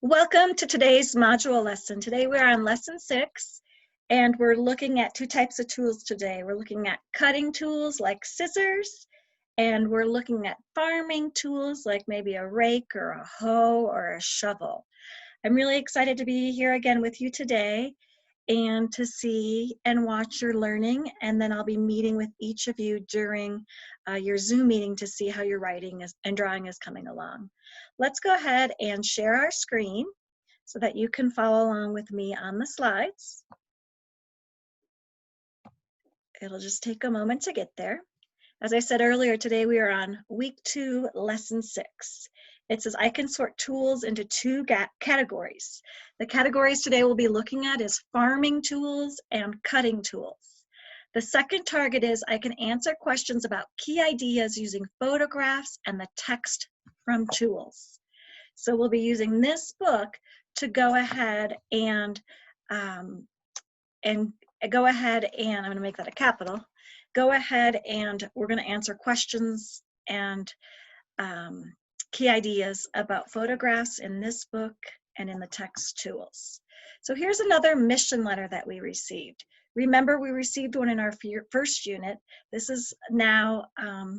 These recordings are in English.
Welcome to today's module lesson. Today we're on lesson 6 and we're looking at two types of tools today. We're looking at cutting tools like scissors and we're looking at farming tools like maybe a rake or a hoe or a shovel. I'm really excited to be here again with you today and to see and watch your learning, and then I'll be meeting with each of you during your Zoom meeting to see how your writing and drawing is coming along. Let's go ahead and share our screen so that you can follow along with me on the slides. It'll just take a moment to get there. As I said earlier, today we are on week 2, lesson 6. It says I can sort tools into two categories. The categories today we'll be looking at is farming tools and cutting tools. The second target is I can answer questions about key ideas using photographs and the text from tools. So we'll be using this book to go ahead and I'm going to make that a capital. Go ahead and we're going to answer questions and key ideas about photographs in this book and in the text tools. So here's another mission letter that we received. Remember, we received one in our first unit. This is now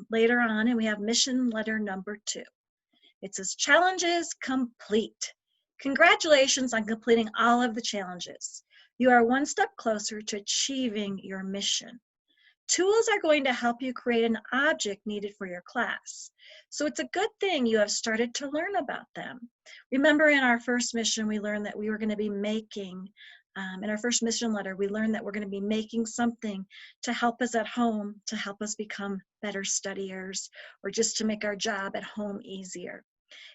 later on, and we have mission letter number 2. It says, challenges complete. Congratulations on completing all of the challenges. You are one step closer to achieving your mission. Tools are going to help you create an object needed for your class. So it's a good thing you have started to learn about them. Remember, in our first mission, we learned that we were going to be making, in our first mission letter, we learned that we're going to be making something to help us at home, to help us become better studiers, or just to make our job at home easier.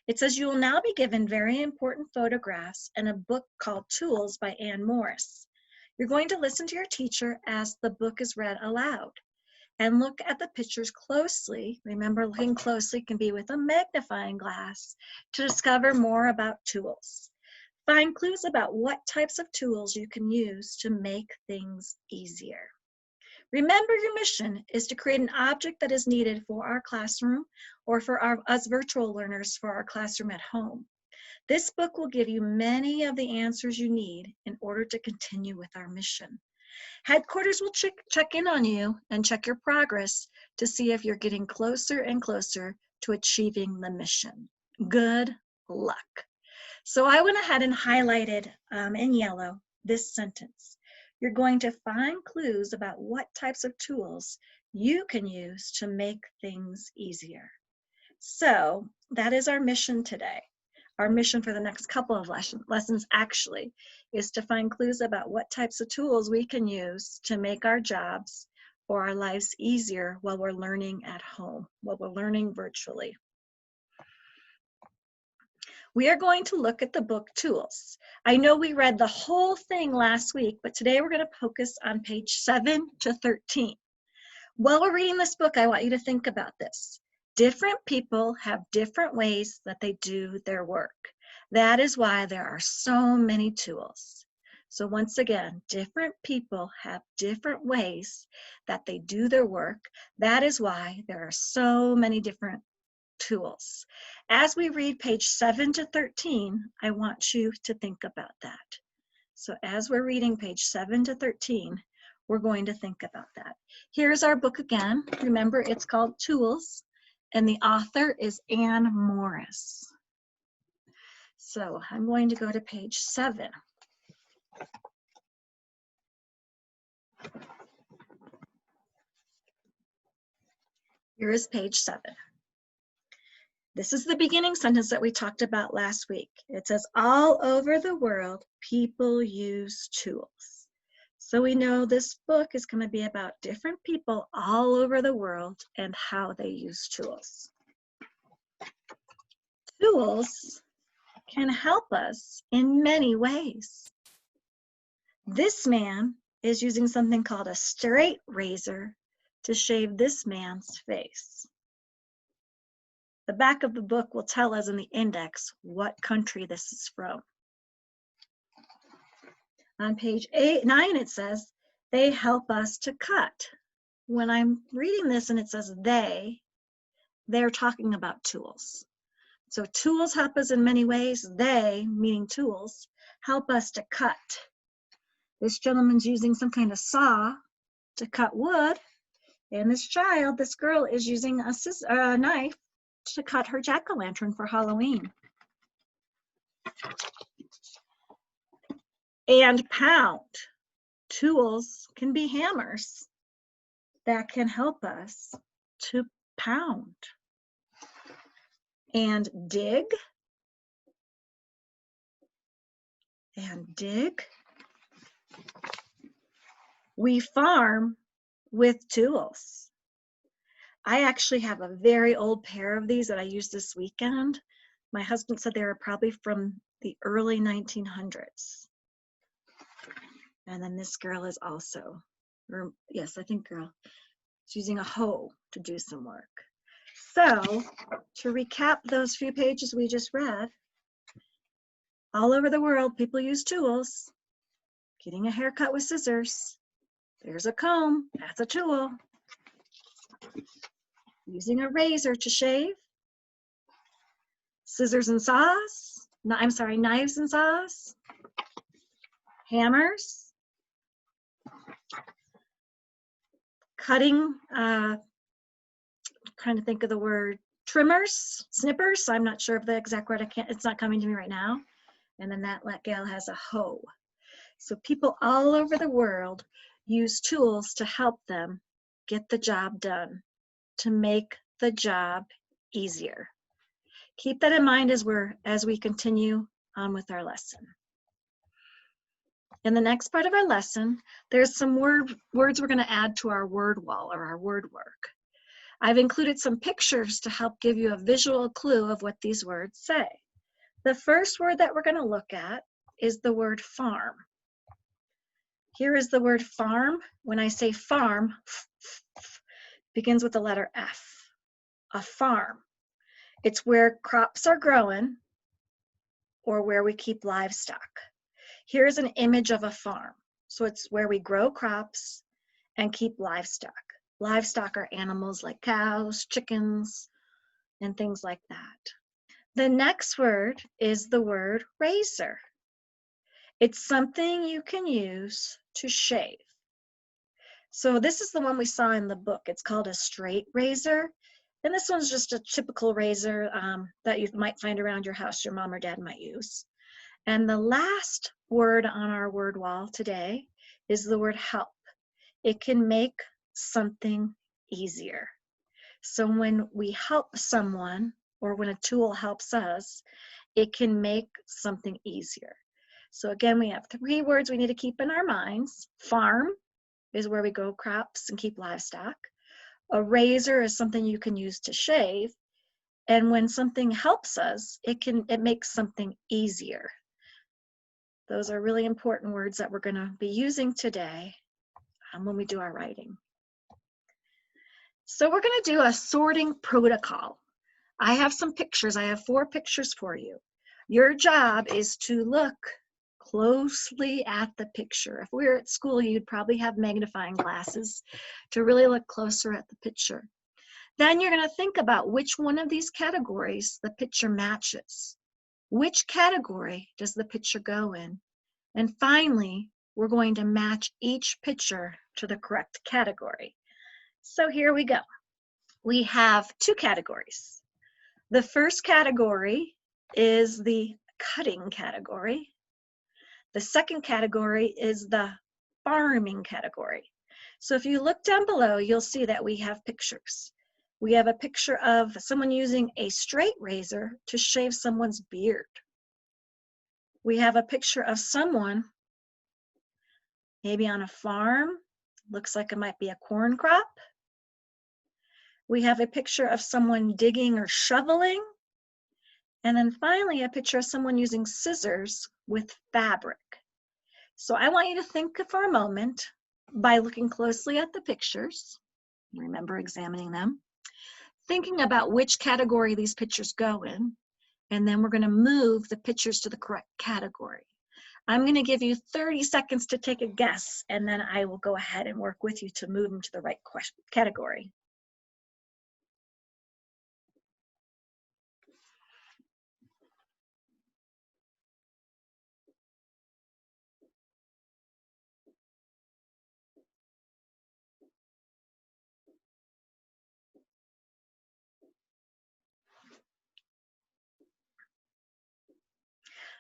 It says you will now be given very important photographs and a book called Tools by Anne Morris. You're going to listen to your teacher as the book is read aloud and look at the pictures closely. Remember, looking closely can be with a magnifying glass to discover more about tools. Find clues about what types of tools you can use to make things easier. Remember, your mission is to create an object that is needed for our classroom or for us virtual learners for our classroom at home. This book will give you many of the answers you need in order to continue with our mission. Headquarters will check in on you and check your progress to see if you're getting closer and closer to achieving the mission. Good luck. So I went ahead and highlighted in yellow this sentence. You're going to find clues about what types of tools you can use to make things easier. So that is our mission today. Our mission for the next couple of lessons actually is to find clues about what types of tools we can use to make our jobs or our lives easier while we're learning at home, while we're learning virtually. We are going to look at the book Tools. I know we read the whole thing last week, but today we're going to focus on page 7 to 13. While we're reading this book, I want you to think about this. Different people have different ways that they do their work. That is why there are so many tools. So once again, different people have different ways that they do their work. That is why there are so many different tools. As we read page 7 to 13, I want you to think about that. So as we're reading page 7 to 13, we're going to think about that. Here's our book again. Remember, it's called Tools, and the author is Anne Morris. So I'm going to go to page 7. Here is page 7. This is the beginning sentence that we talked about last week. It says, all over the world, people use tools. So we know this book is going to be about different people all over the world and how they use tools. Tools can help us in many ways. This man is using something called a straight razor to shave this man's face. The back of the book will tell us in the index what country this is from. On page 9, it says, they help us to cut. When I'm reading this and it says they're talking about tools. So tools help us in many ways. They, meaning tools, help us to cut. This gentleman's using some kind of saw to cut wood, and this girl is using a knife to cut her jack-o'-lantern for Halloween. And pound. Tools can be hammers that can help us to pound. And dig. And dig. We farm with tools. I actually have a very old pair of these that I used this weekend. My husband said they were probably from the early 1900s. And then this girl is also, or yes, I think girl, is using a hoe to do some work. So to recap those few pages we just read, all over the world, people use tools. Getting a haircut with scissors. There's a comb, that's a tool. Using a razor to shave. Scissors and saws, knives and saws. Hammers. Cutting, trying to think of the word, trimmers, snippers. I'm not sure of the exact word, it's not coming to me right now. And then that gal has a hoe. So people all over the world use tools to help them get the job done, to make the job easier. Keep that in mind as we continue on with our lesson. In the next part of our lesson, there's some words we're going to add to our word wall or our word work. I've included some pictures to help give you a visual clue of what these words say. The first word that we're going to look at is the word farm. Here is the word farm. When I say farm, begins with the letter F. A farm. It's where crops are growing or where we keep livestock. Here's an image of a farm. So it's where we grow crops and keep livestock. Livestock are animals like cows, chickens, and things like that. The next word is the word razor. It's something you can use to shave. So this is the one we saw in the book. It's called a straight razor. And this one's just a typical razor that you might find around your house, your mom or dad might use. And the last word on our word wall today is the word help. It can make something easier. So when we help someone or when a tool helps us, it can make something easier. So again, we have 3 words we need to keep in our minds. Farm is where we grow crops and keep livestock. A razor is something you can use to shave. And when something helps us, it makes something easier. Those are really important words that we're going to be using today when we do our writing. So we're going to do a sorting protocol. I have some pictures. I have 4 pictures for you. Your job is to look closely at the picture. If we were at school, you'd probably have magnifying glasses to really look closer at the picture. Then you're going to think about which one of these categories the picture matches. Which category does the picture go in? And finally, we're going to match each picture to the correct category. So here we go. We have 2 categories. The first category is the cutting category. The second category is the farming category. So if you look down below, you'll see that we have pictures. We have a picture of someone using a straight razor to shave someone's beard. We have a picture of someone maybe on a farm. Looks like it might be a corn crop. We have a picture of someone digging or shoveling. And then finally, a picture of someone using scissors with fabric. So I want you to think for a moment by looking closely at the pictures. Remember examining them. Thinking about which category these pictures go in. And then we're going to move the pictures to the correct category. I'm going to give you 30 seconds to take a guess, and then I will go ahead and work with you to move them to the right category.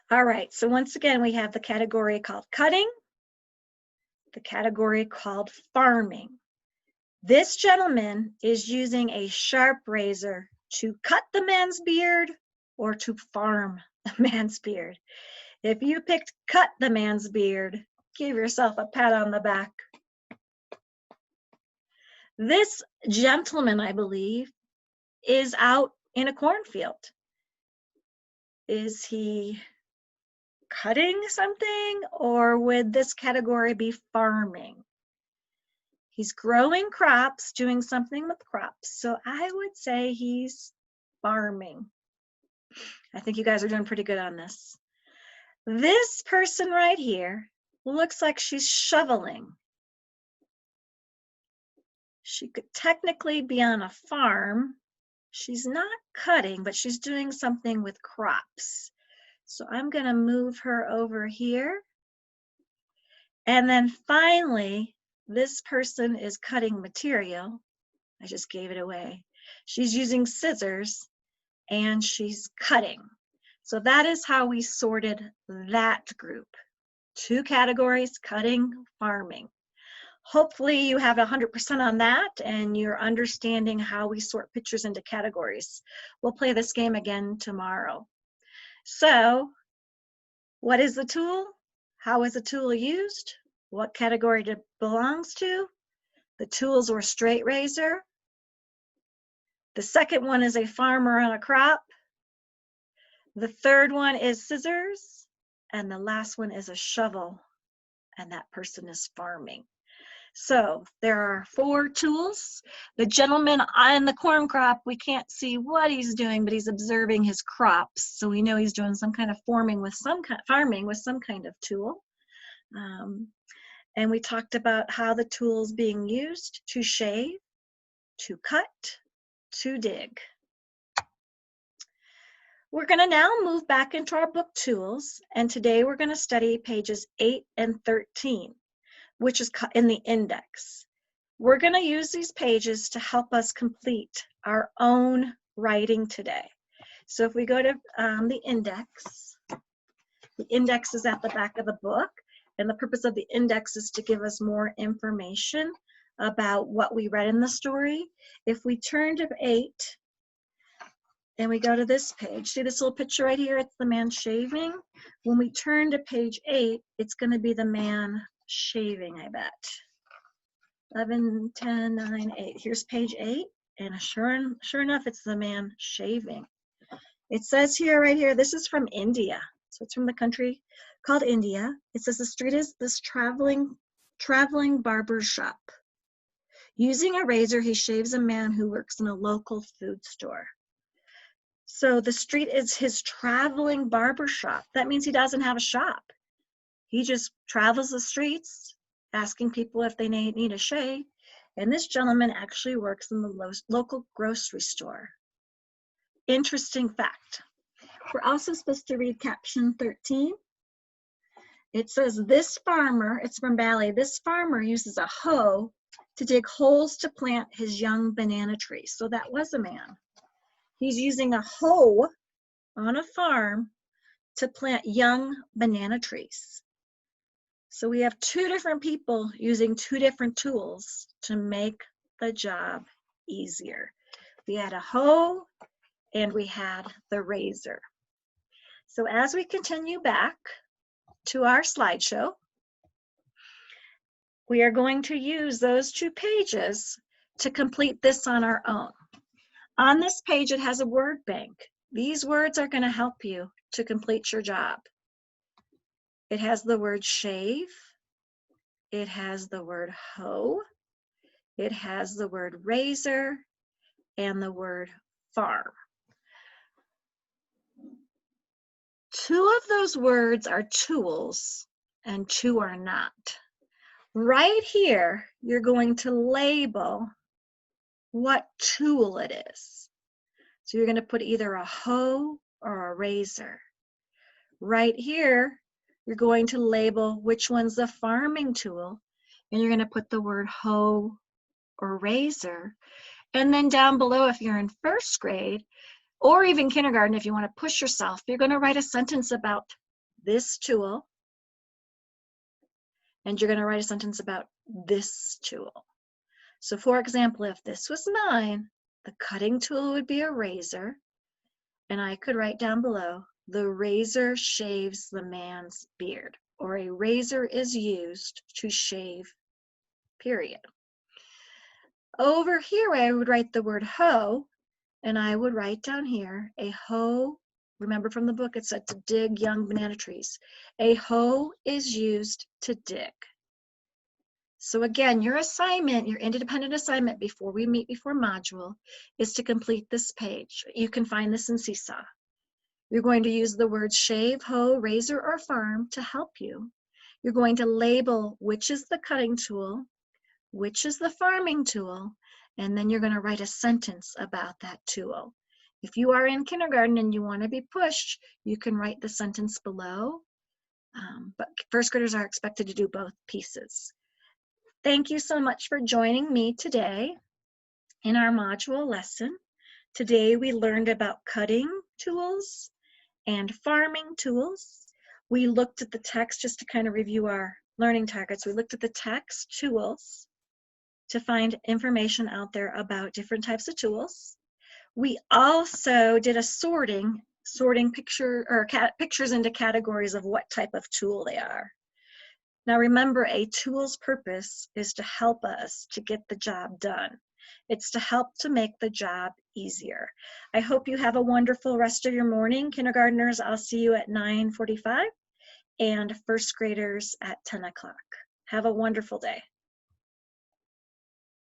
All right, so once again, we have the category called cutting, the category called farming. This gentleman is using a sharp razor to cut the man's beard or to farm the man's beard. If you picked cut the man's beard, give yourself a pat on the back. This gentleman, I believe, is out in a cornfield. Is he cutting something, or would this category be farming? He's growing crops, doing something with crops. So I would say he's farming. I think you guys are doing pretty good on this. This person right here looks like she's shoveling. She could technically be on a farm. She's not cutting, but she's doing something with crops. So I'm going to move her over here. And then finally, this person is cutting material. I just gave it away. She's using scissors and she's cutting. So that is how we sorted that group. 2 categories, cutting, farming. Hopefully you have 100% on that and you're understanding how we sort pictures into categories. We'll play this game again tomorrow. So, what is the tool? How is the tool used? What category it belongs to? The tools were straight razor. The second one is a farmer on a crop. The third one is scissors. And the last one is a shovel. And that person is farming. So there are 4 tools. The gentleman on the corn crop, we can't see what he's doing, but he's observing his crops. So we know he's doing some kind of farming with some kind of tool. And we talked about how the tools being used to shave, to cut, to dig. We're going to now move back into our book tools, and today we're going to study pages 8 and 13, which is in the index. We're going to use these pages to help us complete our own writing today. So if we go to the index is at the back of the book, and the purpose of the index is to give us more information about what we read in the story. If we turn to 8, and we go to this page, see this little picture right here? It's the man shaving. When we turn to page 8, it's going to be the man shaving, I bet. 11, 10, 9, 8. Here's page 8, and sure enough, it's the man shaving. It says here, right here, this is from India. So it's from the country called India. It says the street is this traveling barber shop. Using a razor, he shaves a man who works in a local food store. So the street is his traveling barber shop. That means he doesn't have a shop. He just travels the streets, asking people if they need a shave. And this gentleman actually works in the local grocery store. Interesting fact. We're also supposed to read caption 13. It says, this farmer, it's from Bali, this farmer uses a hoe to dig holes to plant his young banana trees. So that was a man. He's using a hoe on a farm to plant young banana trees. So we have 2 different people using 2 different tools to make the job easier. We had a hoe and we had the razor. So as we continue back to our slideshow, we are going to use those 2 pages to complete this on our own. On this page, it has a word bank. These words are going to help you to complete your job. It has the word shave. It has the word hoe. It has the word razor and the word farm. 2 of those words are tools and 2 are not. Right here, you're going to label what tool it is. So you're going to put either a hoe or a razor. Right here, you're going to label which one's the farming tool, and you're going to put the word hoe or razor. And then down below, if you're in 1st grade, or even kindergarten, if you want to push yourself, you're going to write a sentence about this tool, and you're going to write a sentence about this tool. So for example, if this was mine, the cutting tool would be a razor, and I could write down below, the razor shaves the man's beard, or a razor is used to shave, period. Over here, I would write the word hoe, and I would write down here, a hoe, remember from the book, it said to dig young banana trees. A hoe is used to dig. So again, your assignment, your independent assignment before we meet before module is to complete this page. You can find this in Seesaw. You're going to use the words shave, hoe, razor, or farm to help you. You're going to label which is the cutting tool, which is the farming tool, and then you're going to write a sentence about that tool. If you are in kindergarten and you want to be pushed, you can write the sentence below, but first graders are expected to do both pieces. Thank you so much for joining me today in our module lesson. Today we learned about cutting tools and farming tools. We looked at the text just to kind of review our learning targets. We looked at the text tools to find information out there about different types of tools. We also did a sorting pictures into categories of what type of tool they are. Now remember, a tool's purpose is to help us to get the job done. It's to help to make the job easier. I hope you have a wonderful rest of your morning. Kindergartners, I'll see you at 9:45, and first graders at 10 o'clock. Have a wonderful day.